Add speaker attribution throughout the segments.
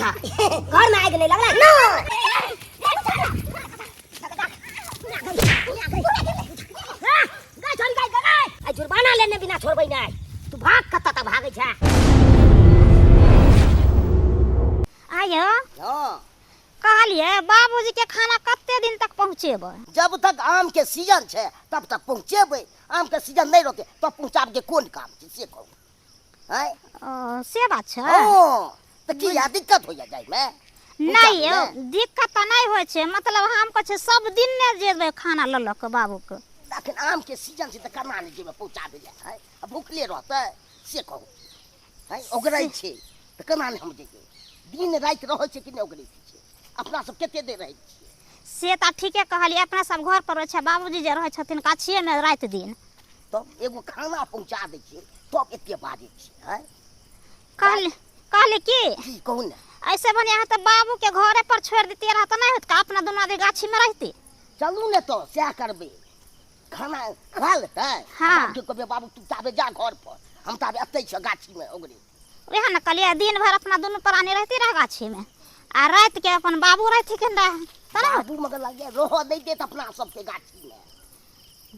Speaker 1: था घर में आग नहीं लगला ना जुर्माना लेने बिना छोड़बै नहीं तू भाग कत्ता तक भागे छा
Speaker 2: आयो
Speaker 1: हां
Speaker 2: कहलिए बाबूजी के खाना कत्ते दिन तक पहुंचेबै
Speaker 1: जब तक आम के सीजन छे तब तक पहुंचेबै आम के सीजन नहीं रोके तो पहुंचाब के कोन काम छे से कहू हैं
Speaker 2: से बात छे
Speaker 1: हां तो की या दिक्कत हो जाय में
Speaker 2: नहीं यो दिक्कत तो नहीं होय छे मतलब हम कह सब दिन ने जेबै खाना ल ल के बाबू के
Speaker 1: लेकिन आम के सीजन से तो करना नहीं जेबै पहुंचा दे है अब भूखले रहते से कहू है ओगरै छे तो केना नहीं हम जेबै दिन रात रहै छे कि नहीं ओगरै छे अपना सब केते दे रहै छे
Speaker 2: से त ठीके कहलिए अपना सब घर पर रहै छे बाबूजी जे रहै छथिन काछिए में रात दिन
Speaker 1: तो एगो खाना पहुंचा दे छे तब एते बाजे छे है
Speaker 2: कहले की
Speaker 1: कहू ने
Speaker 2: ऐसे बने है तो बाबू के घरे पर छोड़ देती रहा तो नहीं होत का अपना दोनों आदमी गाछी में रहती
Speaker 1: चलू ने तो क्या करबे खाना खा लेते
Speaker 2: हाँ
Speaker 1: के कहबे बाबू तू जाबे जा घर पर हम ताबे अतै छ गाछी में ओगरे
Speaker 2: ओहे न कहलिए दिन भर अपना दोनों प्राणी रहती रह गाछी में आ रात के अपन बाबू रहती केंदा
Speaker 1: बाबू मगर लगे रह दे देत अपना सब के गाछी में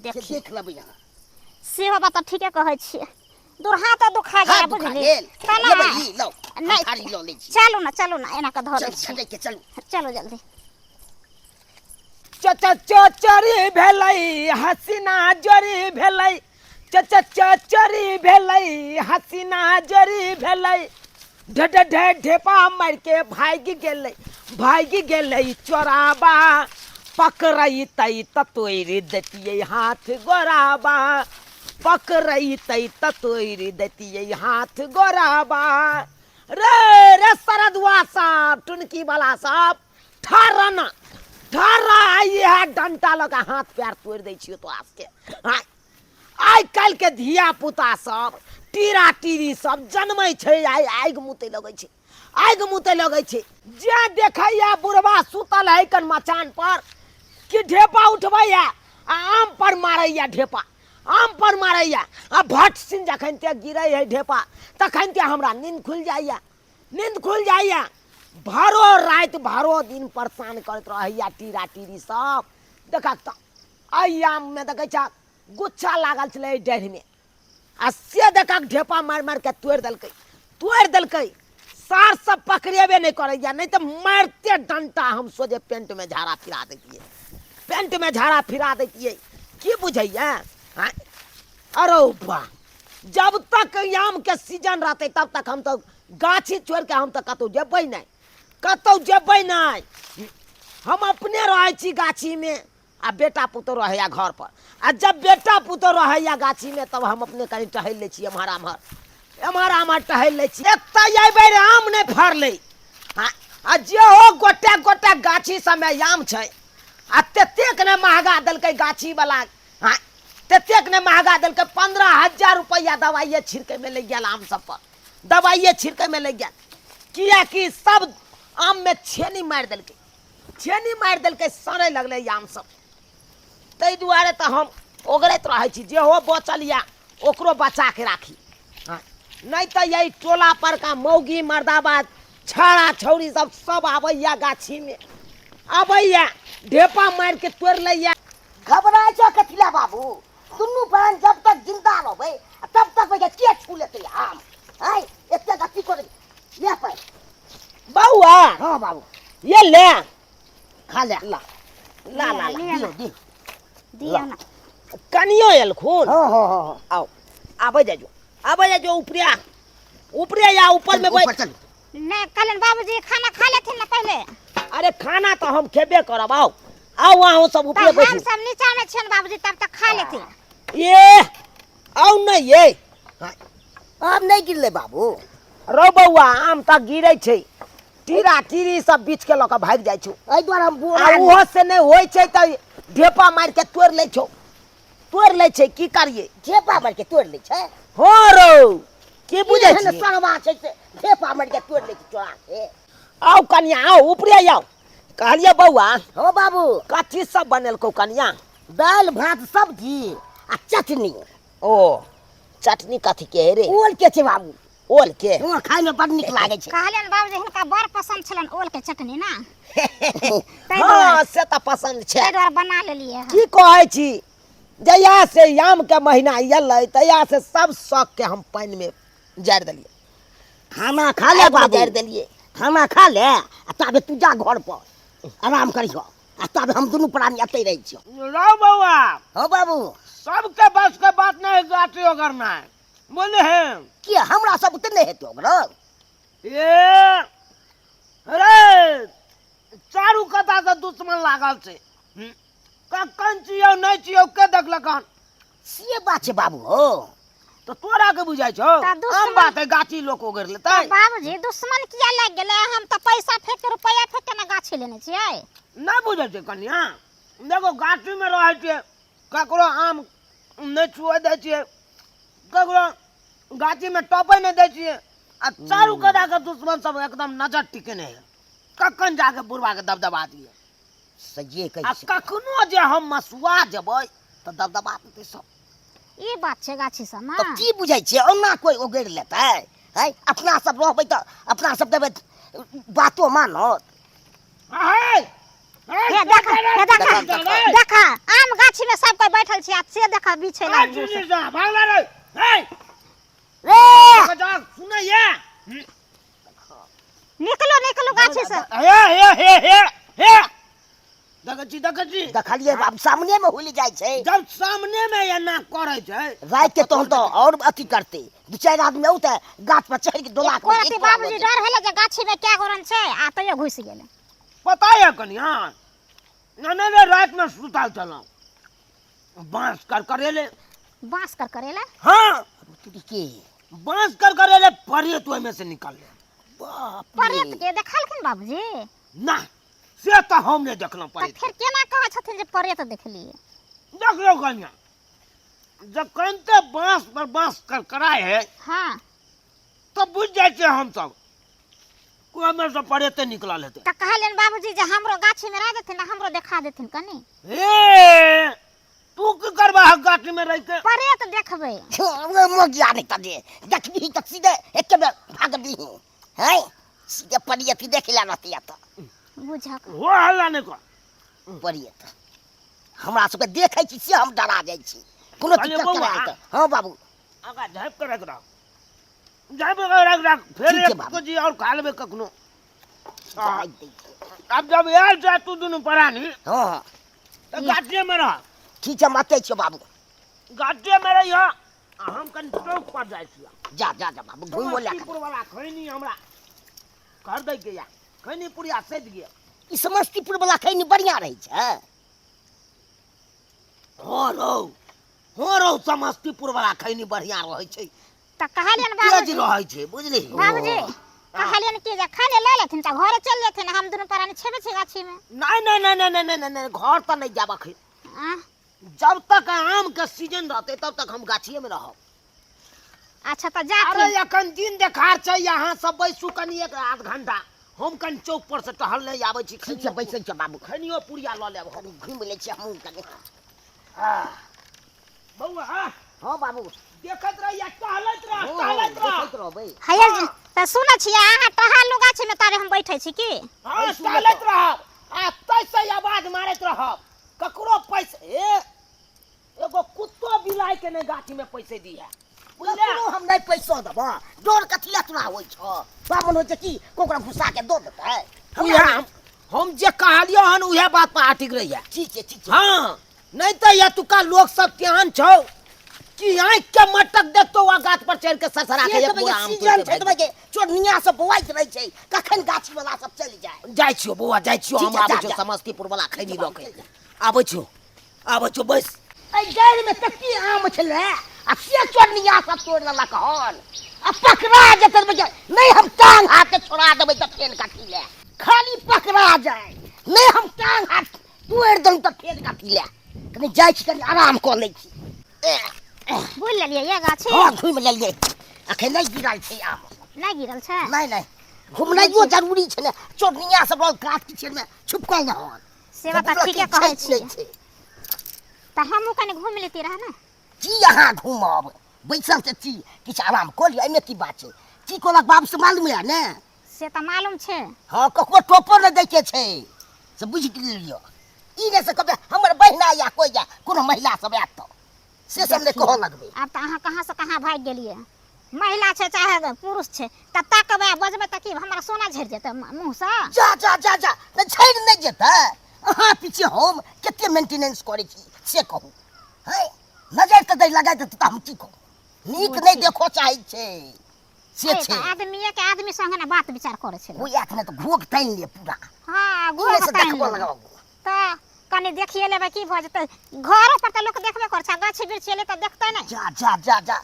Speaker 1: देख लेबै यहां
Speaker 2: से हो बात ठीके कहै छी दूर हाथ दुखा गया बुझली
Speaker 1: लेबै ई लो नहीं खाली लो ले छी
Speaker 2: चलू ना एना के धर छी चलो जल्दी
Speaker 3: चचरी भेलै हसीना जरी भेलै चचरी भेलै हसीना जरी भेलै ढेपा मार के भाग गेलै चोराबा पकड़ैतै त तोड़ि देतियै हाथ गोराबा पकड़ैतै त तोड़ि देतियै हाथ गोराबा रे सरदुआ साहब टुनकी वाला साहब ठहरना यह डंटा लगा हाथ पैर तोड़ दै छियो तो आज के आइ काल के धिया पुता सब टीरा टीरी सब जन्मै छै आग मुते लगै छै जे देखैया बुढ़वा सुतल है कन मचान पर कि ढेपा उठबैया आम पर मारैया ढेपा आम पर मारैया आ भट सिन जखन ते गिरै है ढेपा तखन के हमरा नींद खुल जाइया भरो रात भरो दिन परेशान करत रहैया टीरा टीरी सब देखा त आम में देखै छ गुच्छा लागल छलै डेढ़ में आ से देखा ढेपा मार के तोड़ देलकै सार सब पकड़ेबे नहीं करैया नहीं तो मारते डंटा हम सोझे पेंट में झाड़ा फिरा देतिए की बुझैया अरे बा जब तक आम के सीजन रहते तब तक हम तो गाछी छोड़ के हम तो कतौ जेबै नहीं हम अपने रहे छी गाछी में आ बेटा पुतो रहैया घर पर आ जब बेटा पुतो रहैया गाछी में तब हम अपने कहीं टहल ले छी एम्हर टहल ले छी एतै अइबै आम नहीं फरलै आ जे हो गोटे गाछी सब में आम छै आ तेतेक ने महंगा देलकै गाछी वाला तेतेक ने महंगा देलकै 15,000 रुपया दवाइये छिड़के में ले गेल आम सब पर दवाइये छिड़के में ले गेल किया कि सब आम में छेनी मार देलकै सड़े लगलै आम सब तै दुआरे तो हम ओगरैत रहै छी जे हो बचल या ओकरो बचा के राखी नहीं तो यही टोला पर का मौगी मर्दाबा छाड़ा छौरी सब आबैया गाछी में आबैया ढेपा मार के तोड़ लैया
Speaker 1: घबराए छ कथिला बाबू दुन्नु बहन जब तक जिंदा रहबै तब तक के छू लेतै आम है एते गति कर ले पे
Speaker 3: बउआ
Speaker 1: हां बाबू
Speaker 3: ये ले
Speaker 1: खा ले ला
Speaker 2: दियो ना
Speaker 3: कनियो एलखुन
Speaker 1: हां
Speaker 3: आओ आबै जाजो ऊपरे या ऊपर में बैठ
Speaker 2: नहीं कलन बाबूजी खाना खा लेथिन ना पहले
Speaker 3: अरे खाना तो हम खेबे करब आओ वहाँ सब ऊपरे बैठ
Speaker 2: हम सब नीचा में छन बाबूजी तब तक खा लेथिन
Speaker 3: ये आओ नहीं ये
Speaker 1: आम नहीं गिरले बाबू
Speaker 3: रो बउआ आम तक गिरै छै टीरा टीरी सब बीच के लक भाग जाय छु
Speaker 1: एहि द्वारे हम
Speaker 3: आ ओहो से नहीं होय छै त ढेपा मार के तोड़ ले छै की करिए
Speaker 1: ढेपा मार के तोड़ ले छै
Speaker 3: हो रो की बुझै छी
Speaker 1: सनवा छै से ढेपा मार के तोड़ ले छै चोरा के
Speaker 3: आओ कन्या आओ ऊपरे आओ कहलिए बउआ
Speaker 1: हो बाबू
Speaker 3: कथी सब बनेलको कन्या
Speaker 1: दाल भात सब्जी आ चटनी
Speaker 3: ओ चटनी कथी के रे
Speaker 1: ओल के छै बाबू ओल के हाँ खाय में बड़ नीक लागे छै।
Speaker 2: कहलियन बाबूजी हिनका बड़ पसंद छलन ओल के चटनी ना,
Speaker 1: हाँ से त पसंद छै।
Speaker 2: ताहि दुआरे बना लेलिए हँ।
Speaker 3: की कहै छी, जहिया से आम के महीना एलै तहिया से सब शौक के हम पानी में जारि देलिए।
Speaker 1: खाना खा ले बाबू,
Speaker 3: जारि देलिए।
Speaker 1: खाना खा ले आ तबे तू जा घर पर आराम करियो आ तब हम दुनू प्राणी अतै रहै छियो।
Speaker 3: रौ बउआ,
Speaker 1: हाँ बाबू
Speaker 3: सबके बस के बात नहीं गाठी करना है, बोले हैं
Speaker 1: कि हमरा सब उतने नहीं हेतै ओकरा।
Speaker 3: ये अरे चारू कता से दुश्मन लागल छै, कखन छियौ नहीं छियौ के देखलक हन।
Speaker 1: से बात छै बाबू हो।
Speaker 3: तो तोरा के बुझाइ छौ
Speaker 2: ता दुश्मन-
Speaker 3: आम बात है गाछी लोक ओगर लेतै।
Speaker 2: बाबूजी दुश्मन किया लग गेले, हम तो पैसा फेंक के रुपया फेंक के ना गाछी लेने छियै।
Speaker 3: नहीं बुझे छै कन्या, देखो गाछी में रहे छियै, ककरो आम नहीं छुए दै छियै, ककरो गाछी में टपै नहीं दै छियै, आ चारू कदा के दुश्मन सब एकदम नजर टिकेने है, कखन जाके बुढ़वा के दबदबा दिए।
Speaker 1: सजिए
Speaker 3: आ
Speaker 1: कहै छै
Speaker 3: कखनो जे हम मसुआ जेबै
Speaker 1: त दबदबा देतै सब।
Speaker 2: ई बात छै गाछी सब में।
Speaker 1: तो की बुझै छियै ओना कोई ओगैर लेतै है? अपना सब रहबै त अपना सब देबै बातो मानत।
Speaker 3: है
Speaker 2: हे देखा हे देखा देखा आम गाछी में सब कोई बैठल छी, आ से देखा बिछे
Speaker 3: है
Speaker 2: लग
Speaker 3: चुनी सा भागला रे है
Speaker 1: रे
Speaker 3: जा सुने ये
Speaker 2: निकलो निकलो गाछी से।
Speaker 3: हे देखी
Speaker 1: देखलिए बाबू सामने में हुल जाइ छै।
Speaker 3: जब सामने में ये ना करे छै
Speaker 1: रात के तो और अथी करते दू चार आदमी औते गाछ पर चढ़ के डोला
Speaker 2: कोई अथी बाबूजी डर भेले जे गाछी में क्या गोरन छै, आ तइयो घुस गेले।
Speaker 3: पता है कन्या, नने रात में सुताल चलो बांस कर करेले।
Speaker 2: बांस कर करेला
Speaker 3: हाँ
Speaker 1: के
Speaker 3: बांस कर करेले परे तो में से निकल ले।
Speaker 1: बाप
Speaker 2: परेत
Speaker 1: रे।
Speaker 2: के देखलखिन बाबूजी,
Speaker 3: ना से तो हम नहीं देखलो
Speaker 2: त
Speaker 3: परे।
Speaker 2: फिर केना कहै छथिन जे परेत देखलिए।
Speaker 3: देख लो कन्या, जब कनते बांस पर बांस कर कराए है
Speaker 2: हां
Speaker 3: तो बुझ जाए छे हम सब कोई में से परेते निकल लेते।
Speaker 2: त कहलन बाबूजी जे हमरो गाछी में रह देथिन, हमरो देखा देथिन कनी।
Speaker 3: ए तू की करबा गाछी में रह के।
Speaker 2: परेत देखबै
Speaker 1: हमरे मगिया नहीं तदे देखबी त सीधे एके बेर भाग दी है। सीधे पड़ियत देख ला नती त
Speaker 2: बुझक।
Speaker 3: हो हल्ला नहीं कर।
Speaker 1: पड़ियत हमरा सबके देखै छी से हम डरा जाइ छी कोनो
Speaker 3: अरे
Speaker 1: दिक्कत
Speaker 3: बौआ।
Speaker 1: कराय त। हां बाबू
Speaker 3: आगा झाप के रख रहा, झाप के रख रहा, फिर
Speaker 1: ठीक है
Speaker 3: एक
Speaker 1: बाबू।
Speaker 3: को जी और खा लेबे कखनो।
Speaker 1: जाय दै छी।
Speaker 3: अब जब यार जा तू दोनों परानी
Speaker 1: हां
Speaker 3: तो गाछी में रह,
Speaker 1: ठीक है मते छी बाबू।
Speaker 3: गाछी में रह हम कन चौक पर जाय छिया।
Speaker 1: जा जा जा बाबू घुम बोला
Speaker 3: समस्तीपुर वाला खैनी हमरा कर दे के या खैनी पुरिया सज गया।
Speaker 1: ई समस्तीपुर वाला खैनी बढ़िया रहै छै।
Speaker 3: हो रो समस्तीपुर वाला खैनी बढ़िया रहे छै,
Speaker 2: त कहलियन
Speaker 3: तेज
Speaker 2: बाबूजी
Speaker 3: रहे छै बुझली।
Speaker 2: बाबूजी कहलियन कि जे खाने ले लेथिन त घरे चल जेथिन, हम दुनू प्राणी छेबे छै गाछी में।
Speaker 3: नहीं नहीं नहीं नहीं नहीं नहीं नहीं घर तो नहीं जाबा खै।
Speaker 2: आ
Speaker 3: जब तक आम के सीजन रहते तब तक हम गाछिए में रहब।
Speaker 2: अच्छा त
Speaker 3: अरे
Speaker 2: जाथिन।
Speaker 3: अखन दिन देखार छै, यहाँ सब बैसू कनी एक आध घंटा, हम कन चौक पर से टहल नहीं आबै छी।
Speaker 1: ठीक छै बैसै छै बाबू
Speaker 3: खनियो पुरिया ल लेब हम।
Speaker 1: कनी घुम लै छी हमहूँ कनी।
Speaker 3: बउआ
Speaker 1: हां बाबू
Speaker 3: देखत रहिया टहलत रह
Speaker 1: हां
Speaker 3: टहलत
Speaker 1: देखैत
Speaker 3: रह।
Speaker 1: रहबै।
Speaker 2: हैया त सुनै छियै अहाँ टहल लो गाछी में, तारे हम बैठे छी की।
Speaker 3: हां टहलत रह आ तैसे आवाज मारत रह। ककरो पैसे एगो कुत्तो बिलाई के नहीं गाछी में पैसे दिया बुझले।
Speaker 1: ककरो हम नहीं पैसा देबो, डर कथी ला तोरा होइ छ। बामन होइ छै कि कोकरा घुसा के दो देतै।
Speaker 3: हम जे कहलियो हन उहे बात पर अटिक रहिया।
Speaker 1: ठीक छै ठीक छै।
Speaker 3: हाँ नहीं तो ये तुका लोग सब केहन छौ कि आँख के मटक देखतो वा गाछ पर चढ़ के सरसरा के एक बोरा आम
Speaker 1: सीजन
Speaker 3: तोड़
Speaker 1: छै
Speaker 3: के
Speaker 1: तबे के चोरनिया सब बौआइत रहै छै, कखन गाछी वाला सब चलि जाय।
Speaker 3: जाय छियो बौआ जाय छियो।
Speaker 1: ठीक
Speaker 3: हम
Speaker 1: है,
Speaker 3: आबै
Speaker 1: जा,
Speaker 3: छियो
Speaker 1: जा।
Speaker 3: समस्तीपुर वाला खैनी ल के आबै छियो बस।
Speaker 1: ए गाड़ी में कत्ती आम छलै आ से चोरनिया सब तोड़ लेलक हन। आ पकड़ा जेतै तबे नहीं हम टांग हाथ के छोड़ा देबै त फेन काटी ले। खाली पकड़ा जाय नहीं हम टांग हाथ तोड़ दम त फेन काटी ले। कनी जाय छी कनी आराम क लै छी।
Speaker 2: बुझ लेलियै ये गाछी
Speaker 1: हां घुम लेलियै, अखन नहीं गिरल छै आम।
Speaker 2: नहीं गिरल छै।
Speaker 1: नहीं नहीं घुमनाइयो जरूरी छै ने, चोरनिया सब रह गाछ पीछे में छुपकल न हन।
Speaker 2: से बात ठीके कहै छी। त हमहू कनी घूम लेती रह ना।
Speaker 1: जी यहाँ घूमब बैसल से छी किछु आराम कऽ लिअ, एहिमे की बात छै। की कोलक बाप से मालूम है ने
Speaker 2: से तो मालूम छे।
Speaker 1: हाँ ककरो टोपो न दै के छै से बुझ लियो ई ने से कबे हमर बहिना या कोई या कोनो महिला सब आत तो से सब ने कह लगबे।
Speaker 2: अब तो अहाँ कहाँ से कहाँ भाग गेलिए। महिला छे चाहे पुरुष छे तब तक बजबे तक कि हमरा सोना झड़ जेते मुंह से।
Speaker 1: जा जा जा जा न झड़ न जेते अहाँ पीछे हम केते मेंटेनेंस करे छी से कहू है नजर त दे लगा देत त हम की कहू नीक नहीं देखो चाहे छे से छे
Speaker 2: आदमी के आदमी संगे ना बात विचार करे छे।
Speaker 1: वो याक ने तो घोक तान ले पूरा।
Speaker 2: हां
Speaker 1: घोक
Speaker 2: घोक
Speaker 1: तान
Speaker 2: तान
Speaker 1: लगाओ
Speaker 2: त कने देखिए लेबे की भ जते घर पर त लोग देखबे कर छ गाछ वृक्ष ले त देखते नहीं।
Speaker 1: जा जा जा जा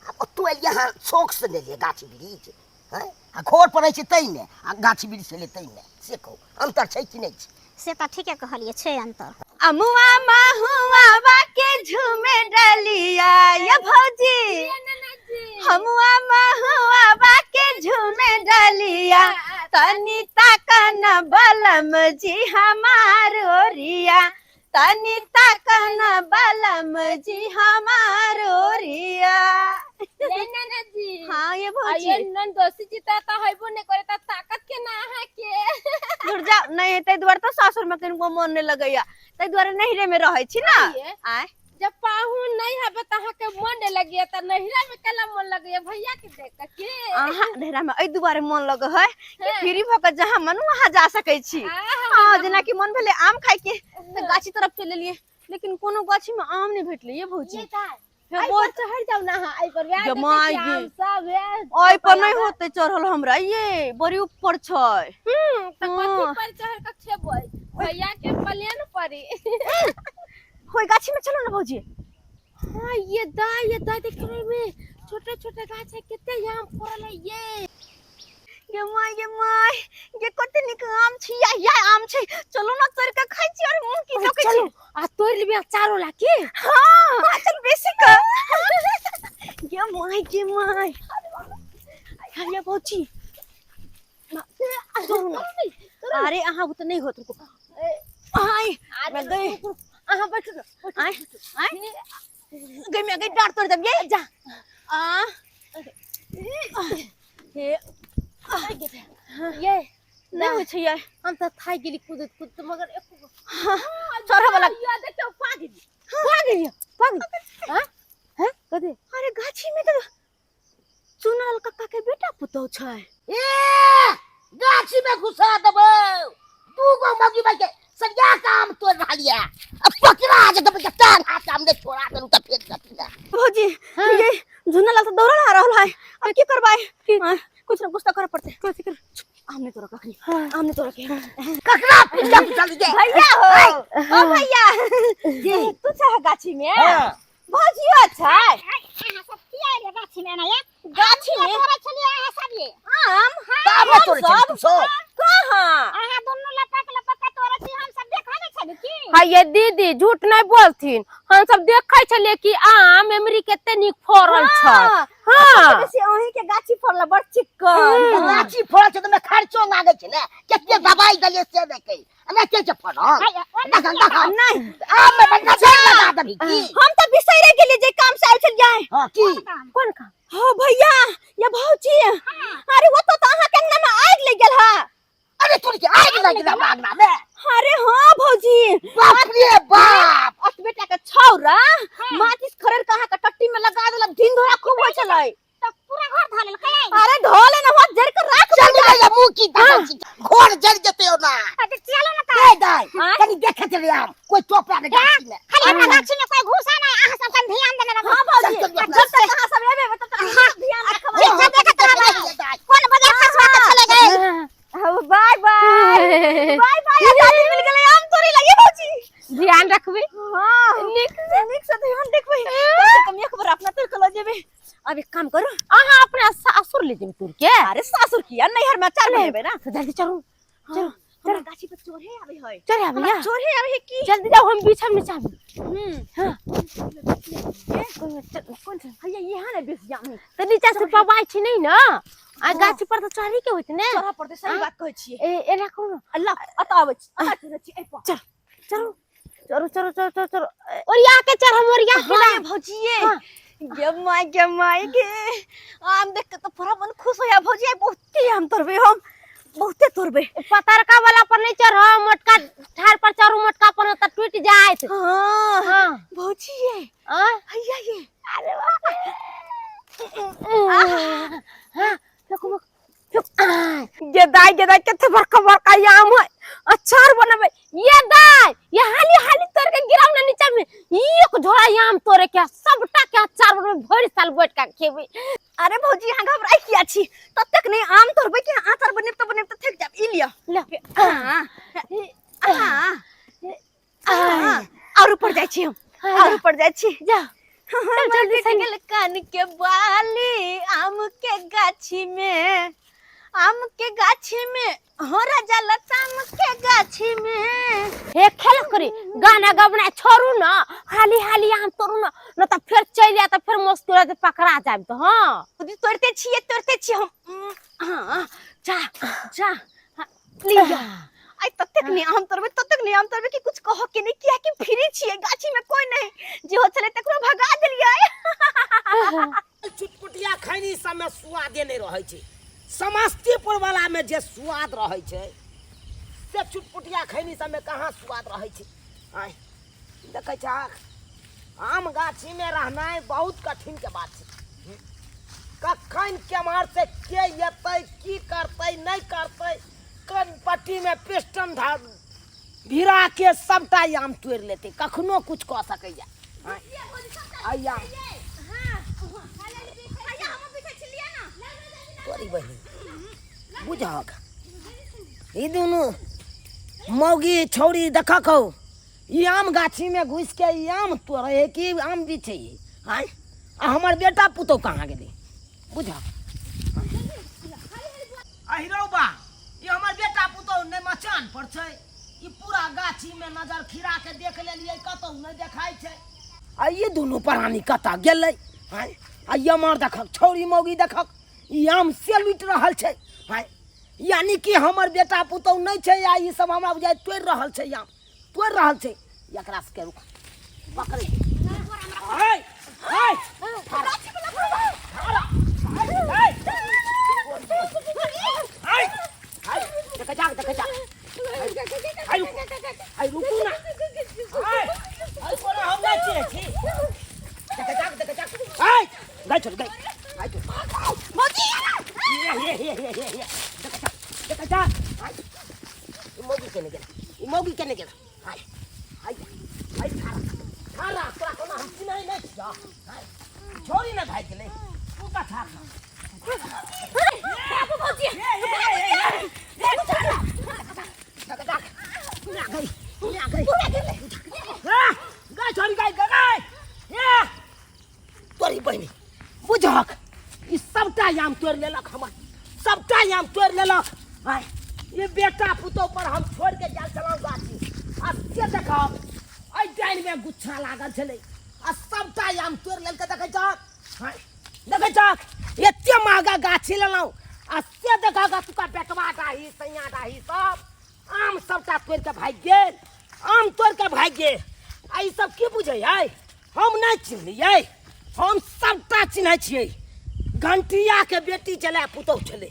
Speaker 1: अब तू यहाँ शौक से ले गाछ वृक्ष हैं आ घर पर रह छै तै ने आ गाछ वृक्ष ले तै ने से कहू अंतर छै कि नहीं छै
Speaker 2: से त ठीके कहलिए छे अंतर।
Speaker 4: अमुआ माहुआ बाके झूमे डलिया ये भौजी हमुआ माहुआ बाके झूमे डलिया तनी ताकन बलम जी हमार ओरिया तनी ताकन बलम जी हमार ओरिया।
Speaker 5: जी
Speaker 4: हाँ ये भौजी
Speaker 5: ये नन दोसी जी ता हइबो ने करे ता ताकत के ना है के
Speaker 4: जुड़ जा नहीं तै द्वार तो सासुर में किनको मन ने लगैया तै द्वार नहिरे में रहै छी ना आय
Speaker 5: जब पाहु नहीं हबे तहा के मन ने लगिया त नहिरा में केला मन लगैया भैया के देख के
Speaker 4: आहा नहिरा में ए दुबारे मन लग है कि फ्री भक जहां मन वहां जा सकै छी। हां जेना कि मन भेले आम खाय के त गाछी तरफ चले लिए लेकिन कोनो गाछी में आम नहीं भेटले ये भौजी
Speaker 5: बहुत चढ़ जाऊ ना आई पर व्याज
Speaker 4: जमाई
Speaker 5: आम सब
Speaker 4: ओय पर नहीं होते चढ़ल हमरा ये बड़ी ऊपर छै।
Speaker 5: त कथि पर चढ़ के खेबै भैया के प्लेन परी
Speaker 4: होय गाछी में चलो ना भौजी।
Speaker 5: हां ये दाई देख रहे में छोटे छोटे गाछ है कितने आम फरल है
Speaker 4: ये माय ये कते निक आम छी या आम छै चलो ना चढ़ के खाइ छी और मुंह की सकै छी
Speaker 5: आ तोड़ लेबे चारो ला के।
Speaker 4: हां चल बेसी का ये माय ये भौजी अरे अहाँ वो तो नहीं होत को आय मैं गई
Speaker 5: अहाँ बैठ
Speaker 4: आय गई मैं गई डांट तोड़ दब ये जा आ
Speaker 5: ये
Speaker 4: नहीं हो छै यार
Speaker 5: हम त थाई गेली कूद मगर एक
Speaker 4: चढ़ा वाला
Speaker 5: या देखो पागल हां हैं कदे
Speaker 4: अरे गाछी में तो चुनाल कक्का के बेटा पुतौ छै
Speaker 1: ए गाछी में घुसा देबो दू गो मगी भाई के सरिया काम तोड़ रहलिया अब पकड़ा जे दब के टांग हाथ काम ने छोड़ा देलु त फेर जाती
Speaker 4: भौजी ये झुनाल तो दौड़ल आ रहल है अब की करबाई कुछ ना कुछ तो करे पड़ते कथि कर आमने तो रखनी आमने तो रखे
Speaker 1: ककरा पिछला चल दे
Speaker 4: भैया हो ओ भैया जी तू चाह गाछी में भौजिया छै
Speaker 2: अहाँ सब किया रे गाछी में ना ये
Speaker 4: गाछी में
Speaker 2: तोरा चलिए अहाँ सब ये
Speaker 4: आम
Speaker 1: काम तोड़ छै तू सो
Speaker 4: कहां
Speaker 2: अहाँ दोनों लपक तोरा छी हम सब देखा नै छली की।
Speaker 5: हां ये दीदी झूठ नहीं बोलथिन हम सब देखै छलिए कि आम एमरी केते निक फरल छै। हां
Speaker 4: से ओही के गाछी फरला बड़ चिक्कन
Speaker 1: गाछी फड़ छै त में खर्चो लागे छै ने केते दवाई दले से देखे अने के जे फड़
Speaker 4: नहीं
Speaker 1: आम में बन्ना लगा दबी की
Speaker 4: हम तो बिसैरे गेली जे काम से आइल छल जाए
Speaker 1: हां की
Speaker 4: कोन काम हां भैया या भौजी अरे वो तो अहाँ के अंगना में आग लग गेल है।
Speaker 1: अरे तोरी के आग लग ना मांगना में
Speaker 4: अरे हां भौजी
Speaker 1: बाप रे बाप
Speaker 4: अस बेटा के छौरा माचिस खरर कहाँ का टट्टी में लगा देला ढिंढोरा खूब होय छलै
Speaker 2: तो पूरा घर धलल कई
Speaker 4: अरे धोले न हो जर के राख
Speaker 1: चल गया मुंह की घोड़ जड़ जते हो ना
Speaker 2: अरे चलो ना
Speaker 1: दे दाई कनी देखे चले आम कोई टोपरा में गाछी में
Speaker 2: खाली हमरा गाछी में कोई घुसा नहीं अहाँ सब कन ध्यान देने लगा।
Speaker 4: हां भौजी जब तक कहां सब लेबे तब तक ध्यान रखबे
Speaker 2: कौन बजा खसवा के चले गए।
Speaker 4: बाय बाय बाय गाड़ी मिल गेलै आम तोरी लगे भौजी
Speaker 5: ध्यान रखबे
Speaker 4: हां निक से ध्यान देखबे कम एक बार अपना तोर कल जेबे। अब एक काम करो
Speaker 5: अहाँ अपने सासुर ले जेब तुर के
Speaker 4: अरे सासुर किया नैहर में चार लेबे ना
Speaker 5: जल्दी चलो
Speaker 4: चलो चलो गाछी पर चोर है आवे है
Speaker 5: चल आ भैया
Speaker 4: चोर है आवे है की
Speaker 5: जल्दी जाओ हम बीच में चाबी
Speaker 4: हां
Speaker 5: कौन सा
Speaker 4: भैया यहाँ ना बेस जामी
Speaker 5: तो नीचे से पवाई छी नहीं ना आ गाछी पर तो चढ़ी के होत ने
Speaker 4: चढ़ा पड़ते सही बात कहै छी
Speaker 5: ए राखो ना
Speaker 4: अल्लाह अतावे छी ए पर
Speaker 5: चलो चलो और यहाँ के चढ़ हम और यहाँ
Speaker 4: हां भौजी के माई के आम देख के तो पूरा मन खुश हो या भौजी बहुते आम तोड़बे हम बहुते तोड़बे
Speaker 5: पतरका वाला पर नहीं चढ़ मोटका ठार पर चढ़ू मोटका पर त टूट जाए।
Speaker 4: हां
Speaker 5: हां
Speaker 4: भौजी ये हैया ये
Speaker 5: अरे वाह हां देखो ये दाई कितने बड़का बड़का आम है अचार बनावे। ये दाई ये हाली हाली तोड़ के गिराव ना नीचे में एक झोड़ा आम तोड़े के सबटा के अचार बनावे भर साल बैठ के खेबे।
Speaker 4: अरे भौजी यहाँ घबराई किया छी तब तक नहीं आम तोड़बे कि आचार बने तो थक जाब ई लिया और ऊपर जाय छी हम और ऊपर जाय छी
Speaker 5: जा
Speaker 4: जल्दी से गेल कान के बाली आम के गाछी में हो राजा लताम के गाछी में
Speaker 5: हे खेल करी गाना गबना छोड़ू ना हाली हाली आम तोड़ू ना न त फिर चल जा त फिर मुश्किल से पकड़ा जाब तो। हां
Speaker 4: खुद तोड़ते छी हम हां जा जा लिया आई तब तक नहीं आम तोड़बे कि कुछ कहो के नहीं किया कि फ्री छिए गाछी में कोई नहीं जे हो चले तकरो भगा देलिए।
Speaker 3: चुटपुटिया खैनी सब में स्वादे नहीं रहे छे समस्तीपुर वाला में जे स्वाद रहे छे से चुटपुटिया खैनी सब में कहाँ स्वाद रहे छे। आय देखे छ आम गाछी में रहना बहुत कठिन के बात छे कखन के मार से के येतै की करतै नहीं करतै कन पट्टी में पिस्टन धार भिरा के सबटा आम तोड़ लेते कखनो कुछ कह सकै जा। आया तोरी बहिन बुझक ई दुनू मौगी छौरी देखो ई आम गाछी में घुस के ई आम तोड़े कि आम बीछे आय हमर बेटा पुतौ कहाँ गेलै बुझक अहिरौ बा ई हमर बेटा पुतौ ने मचान पर छै ई पूरा गाछी में नजर खिरा के देख लेलियै कतौ नहीं देखाई छै आ ई दुनू प्राणी कतऽ गेलै आय आ हमर देखक छौरी मौगी देखक ई आम से लुटि रहल छै आय यानी कि हमर बेटा पुतौ नहीं छै आ ई सब हमरा बुझाय तोड़ रहल छै आम तोड़ रहल छै एकरा से के रुक पकड़े हाय हाय देखा जा हाय रुकू ना हाय कोना हम नहीं छिए छी देखा जा हाय गई छोड़ गई हाय मोदी ये देखा जा हाय मौगी केने गेल हाय हाय हाय खारा तोरा कोना हम चिन्है नहीं छिया हाय छोरी ना भाई गेलै तू का था बाबू मोदी तोरी बहनी बुझक ई सबटा आम तोड़ लेलक हमर सबटा आम तोड़ लेलक आय ये बेटा पुतौ पर हम छोड़ के जाल चलाऊ गाछी आ से देखब आई डाइन में गुच्छा लागल छलै आ सबटा आम तोड़ लेलक देखै छ हाय देखै छ एते महंगा गाछी लेलौ आ से देखा तुका बेटवा डाही सैया डाही सब आम सबटा तोड़ के भाग गेल आम तोड़ के भाग गेल आई सब की बुझै है हम नहीं चिन्हलियै हम सबटा चिन्है छियै घंटिया के बेटी चला पुतौ छलै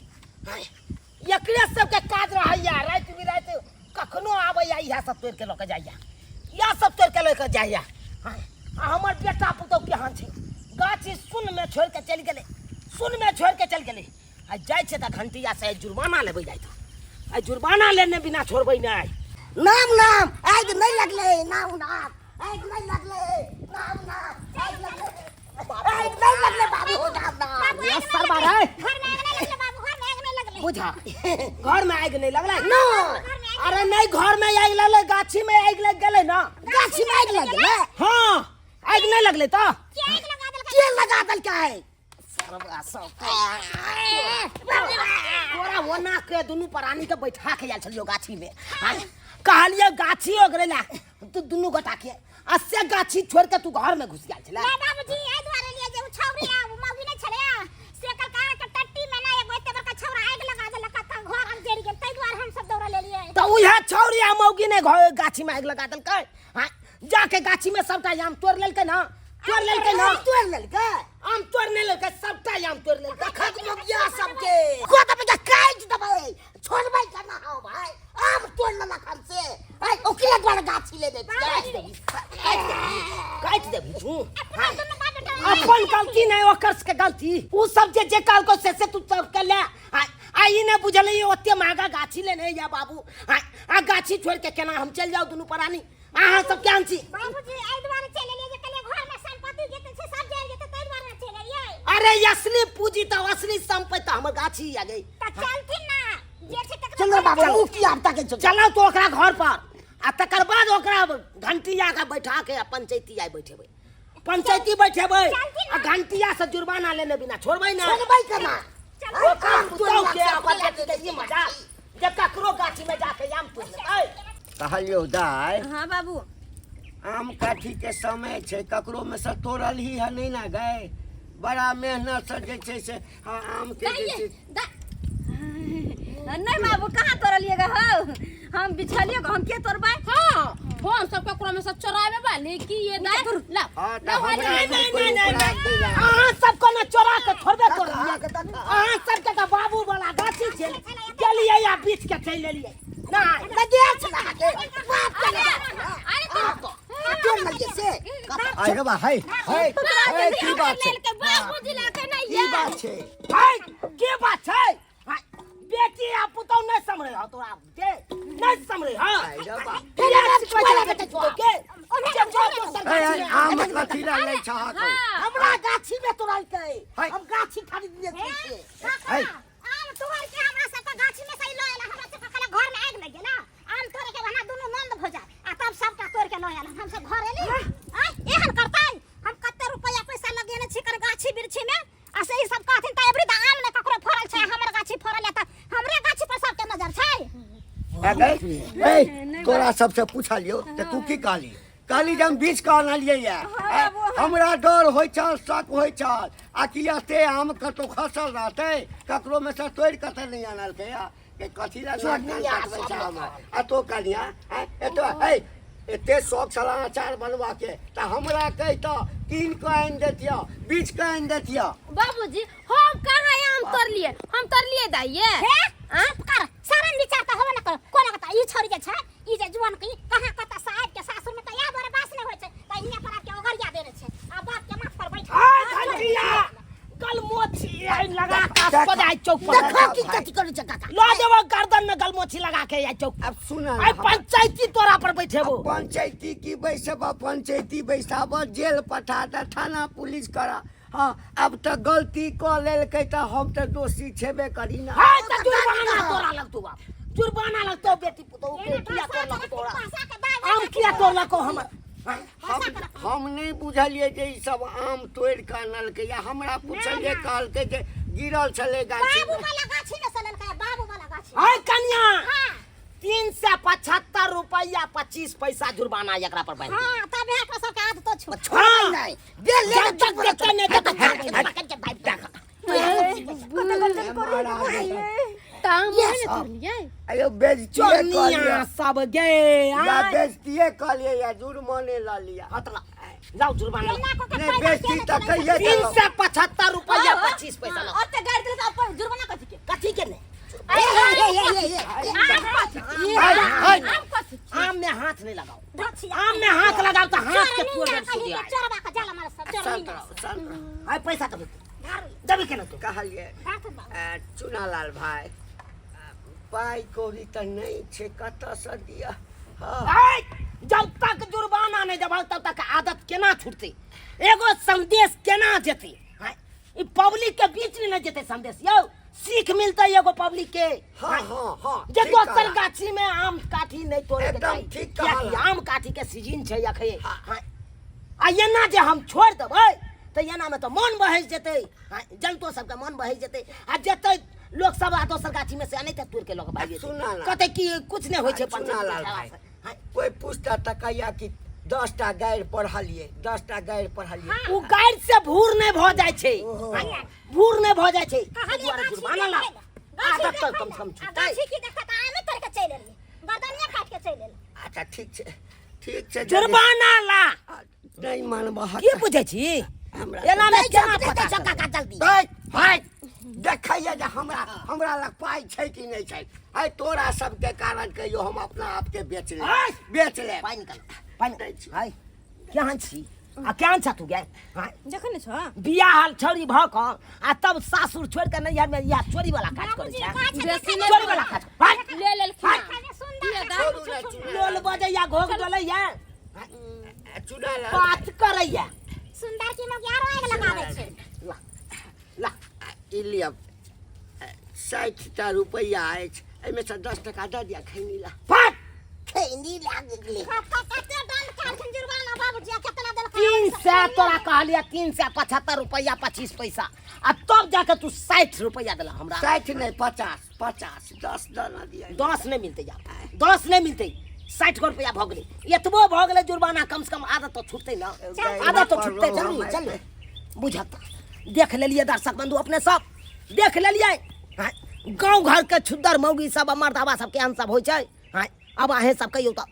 Speaker 3: एकरे सबके काज रहैया रात बिरात कखनो आबैया इएह सब तोड़ के लऽ के जाइया इएह सब तोड़ के लऽ के जाइया आ हमर बेटा पुतौ केहन छै गाछी सुन में छोड़ के चल गेलै सुन में छोड़ के चल गेलै आ जाय छै त घंटिया से जुर्माना लेबै जाय त आ जुर्माना लेने बिना छोड़बै नहीं नाम नाम आग नहीं लगले नाम नाम आग नहीं लगले नाम नाम आग लगले नहीं लगले बाबू नाम नाम ये सरबा रे
Speaker 2: घर में आग नहीं लगले बाबू घर में आग नहीं लगले
Speaker 3: बुझा घर में आग नहीं लगले नो अरे नहीं घर में आग लगले गाछी में आग लग गेले ना गाछी में आग लग गेले हां आग नहीं लगले तो के लगा देल के सरबा सब तोरा वना के दुनू प्राणी के बैठा के आयल छलियो गाछी में कहलिए गाछी ओगरेला तू दुनू गोटा के अस्से गाछी छोड़ के तू घर में घुस गेल छले
Speaker 2: बाबूजी ए द्वारे लिए जे छौरी आ मौगी नहीं छले से कलका के टट्टी में ना एगो एते बड़का छौरा आग लगा देलक त घर हम जड़ गेल तै द्वारे हम सब दौड़ा ले लिए
Speaker 3: तो उहे छौरी आ मौगी ने घर गाछी में आग लगा देलकै हां जाके गाछी में सबटा आम तोड़ लेलकै ना
Speaker 1: तोड़ लेलकै ना तोड़ लेलकै
Speaker 3: आम तोड़ नहीं लेके सबटा आम तोड़ लेके
Speaker 1: खत मोगिया सबके कोता पे काट देबै छोड़बै केना हो भाई आम तोड़ लेलक हमसे ए ओकरे द्वारा गाछी ले दे काट देबी तू
Speaker 3: अपन गलती नहीं ओकर के गलती उ सब जे काल को से तू सब के ले आई ने बुझले ओते महंगा गाछी ले नहीं जा बाबू आ गाछी छोड़ के केना हम चल जाओ दुनु प्राणी अहाँ सब क्या छी
Speaker 2: बाबूजी एहि द्वारे चले लिए जे कले घर में संपत्ति जेते छै सब जाय जेते तै द्वारे चले लिए
Speaker 3: अरे असली पूंजी तो असली संपत्ति तो हमर गाछी आ गई
Speaker 2: त चलथिन ना जे छै तकरा
Speaker 1: चंद्र बाबू उ की आपता के
Speaker 3: चलो तो ओकरा घर पर आ तकर बाद ओकरा घंटिया के बैठा के पंचायती आइ बैठेबै पंचायती बैठेबै आ घंटिया से जुर्माना लेने बिना छोड़बै ना
Speaker 1: छोड़बै केना
Speaker 3: ओकरा पुतौ के अपन के ये मजा जे ककरो गाछी में जाके आम तोड़ लेतै
Speaker 6: कहलियो दाय
Speaker 4: हाँ बाबू
Speaker 6: आम काठी के समय छे ककरो में से तोड़ल ही है नहीं ना गए बड़ा मेहनत से जे छे से आम के जे छे
Speaker 4: नहीं बाबू कहाँ तोड़लिएगा हो हम बिछलिएगा हम के तोड़बै
Speaker 5: हां फोन सब ककरो में सब चोरावे वाले की ये दाई ला
Speaker 6: हां त हमरा
Speaker 3: नहीं अहाँ सबको न चोरा के थोड़बे कर अहाँ सबके तो बाबू वाला गाछी छे चलिए या बीच के चल लेलिए ना
Speaker 1: लगे छला के बाप के तोड़ लेलिए से
Speaker 6: आई रे बा है की बात छे
Speaker 5: बाबूजी ला के नहीं
Speaker 6: की बात छे
Speaker 3: भाई के बात है बेटी आ पुतौ नहीं समझे हो तोरा के नहीं समझे हां
Speaker 6: आई रे बा आम कथी ला ले छा
Speaker 1: हमरा गाछी में तोड़लकै हम गाछी खरीद लिए छी
Speaker 6: है
Speaker 2: आम तोड़ के हमरा सब त गाछी में सही लएला हमरा सब कला घर में आग लग गेला आम तोड़ के बना दोनों नंद भ जाए आ तब सबटा तोड़ के लएला हम सब घर एली एहन करतै हम कते रुपया पैसा लगेने छी कर गाछी बिरछी में आ से सब कहथिन त एबरी द आम ने ककरो फरल छै हमर गाछी फरल है त हमरे गाछी पर सबके नजर छै
Speaker 6: ए तोरा सबसे पूछलियो त तू की कहली कहली जे हम बीच का आनलिए या हमरा डर होय छल शक होय छल आ कि एते आम कतो खसल रहते ककरो में से तोड़ के त नहीं आनल के के कथी ला आ तो कहलिया एतो एते शौक छला अचार बनवा के त हमरा कहि त कीन के आन देतिया बीच के आन देतिया
Speaker 5: बाबूजी हम कहाँ आम तोड़ लिए हम तोड़ लिए दाइए
Speaker 2: हां कर सारा विचार त होबे न कर कोना कता ई छोरी जे छै ई जे जुआन की कहां कता साहब के सासुर में त या बरे बास नहीं होय छै त इने पर के ओगरिया देने छै आ बाप के माथ पर बैठ
Speaker 3: हाय घंटिया गलमोछी लगा के सजाय चौक पर
Speaker 1: देखो की कथी करे छ काका
Speaker 3: लो देबो गर्दन में गलमोछी लगा के या चौक
Speaker 6: अब सुना
Speaker 3: आई पंचायती तोरा पर बैठेबो
Speaker 6: पंचायती की बैसब पंचायती बैसाब जेल पठा द थाना पुलिस करा हाँ अब तो गलती क लेलकै त हम तो दोषी छेबे करी ना
Speaker 3: हाय त जुर्माना तोरा लगतौ बाप जुर्माना लगतौ बेटी पुतौ के किया तोरा तोरा आम किया तोरा को हमर
Speaker 6: हम नहीं बुझलिए जे ई सब आम तोड़ के आनल के या हमरा पूछलिए कहल के जे गिरल छले गाछी
Speaker 2: बाबू वाला गाछी में सलन का बाबू वाला गाछी
Speaker 3: हाय कन्या
Speaker 2: हां
Speaker 3: 375 रुपया 25 पैसा जुर्माना एकरा पर बांध
Speaker 2: हां तब है सब के आदत तो छु
Speaker 1: छोड़ नहीं दे ले
Speaker 3: जब तक देखे नहीं तब
Speaker 5: ताम ने तोड़ लिए
Speaker 6: अयो बेइज्जती कर
Speaker 3: चोनिया सब गे
Speaker 6: या बेइज्जती कर लिए या जुर्माने ला लिया
Speaker 3: हतला जाओ जुर्माना
Speaker 6: नहीं बेइज्जती त कहिए
Speaker 3: 375 रुपया 25 पैसा लो
Speaker 4: ओते गाड़ दिल त अपन जुर्माना
Speaker 3: कथी के नहीं आम में हाथ नहीं लगाओ आम में हाथ लगाओ तो हाथ के तोड़ दे सुदिया
Speaker 2: चोरबा का जाला मार सब चोर
Speaker 3: हाय पैसा तब जब के न तो
Speaker 6: कहलिए चुनालाल भाई पाई कोरी त नहीं छे कत से दिया
Speaker 3: हाय जब तक जुर्माना नहीं देबो तब तक आदत केना छूटते एगो संदेश केना जेते ई पब्लिक के बीच में न जेते संदेश यो सीख मिलता एगो पब्लिक के
Speaker 6: हां हां हां
Speaker 3: जे दोसर गाछी में आम काठी नहीं तोड़े के
Speaker 6: एकदम ठीक कहला।
Speaker 3: चाही आम काठी के सीजन छै अखै आ एना जे हम छोड़ देबै त एना में तो मन बहै जेतै जनतो सबके मन बहै जेतै आ जेतै लोग सब आ दोसर गाछी में से अनैते तोड़ के लोग भाग
Speaker 6: सुना
Speaker 3: जेतै
Speaker 6: ना।
Speaker 3: कहते कि कुछ नहीं होय छै
Speaker 6: चुनालाल भाई कोई पूछता त कहिया कि 10टा गायर पढ़लिए 10टा गायर पढ़लिए
Speaker 3: उ गाइड से भूर नहीं भ जाय छै भूर नहीं भ जाय छै दुआरे जुर्माना ला आदत तो कम से कम छूटै
Speaker 2: गाछी की देखत आमे तोड़ के चल एली गर्दनिया काट के चल एली
Speaker 6: अच्छा ठीक छे
Speaker 3: जुर्माना ला
Speaker 6: नहीं मानबा
Speaker 3: की बुझै छी
Speaker 6: हमरा
Speaker 3: एना में केना
Speaker 1: पता
Speaker 3: पता
Speaker 1: सब काका जल्दी
Speaker 6: हाय देखैया जे हमरा लग पाई छै कि नहीं छै है तोरा सबके कारण कहियो हम अपना आप के बेच ले
Speaker 1: पानी निकाल पानी
Speaker 6: नहीं छी।
Speaker 3: हाय केहन छी आ केहन छ तू गे हाय
Speaker 4: देखै नै छ
Speaker 3: बियाह हाल छोरी भ क आ तब सासुर छोड़ के नैहर में या चोरी वाला काज करे छै चोरी वाला काज हाय
Speaker 5: ले लेलखिन
Speaker 2: खाने सुंदर
Speaker 6: छोड़ू ना चुड़ा
Speaker 3: लोल बजे या घोग डले या
Speaker 6: चुड़ा ला
Speaker 3: बात करे या
Speaker 2: सुंदर की लोग यारो आग लगा दे छै
Speaker 3: ला
Speaker 6: ई लिया 60 रुपया अछि एमे से 10 टका दे दिया खैनी ला
Speaker 3: फट
Speaker 1: खैनी लाग गेले
Speaker 2: कते दंड कालखिन जुर्माना बाबूजी केतना देलक
Speaker 3: 300 तोरा कहलिया 375 रुपया 25 पैसा आ तब जाके तू 60 रुपया देला हमरा
Speaker 6: 60 नहीं 50 10 दाना दिया
Speaker 3: 10 नहीं मिलते या 10 नहीं मिलते 60 रुपया भ गेले एतबो भ गेले जुर्माना कम से कम आधा तो छूटते ना आधा तो छूटते चल बुझत देख लेलिए दर्शक बंधु अपने सब देख लेलिए गांव घर के छुद्दर मौगी सब मर्दावा सब के सब होय छै हां अब अहे सब कहियो त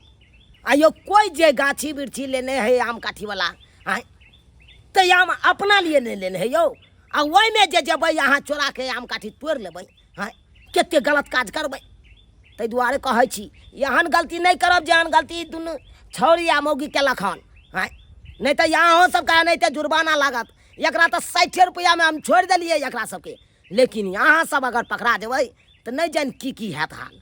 Speaker 3: आयो कोई जे गाछी बिरछी लेने है आम काठी वाला हां त आम अपना लिए नहीं लेने है यो आ ओइ में जे जेबै अहाँ चोरा के आम काठी तोड़ लेबै हां केते गलत काज करबै तै दुआरे कहै छी एहन गलती नहीं करब जेहन गलती दुनू छौरी आ मौगी केलक हन हां नहीं त यहाँ सब का नहीं त जुर्माना लागत एकरा त 60 रुपया में हम छोड़ देलिए एकरा सबके लेकिन यहाँ सब अगर पकड़ा जेबै त नहीं जान की हैत हाल।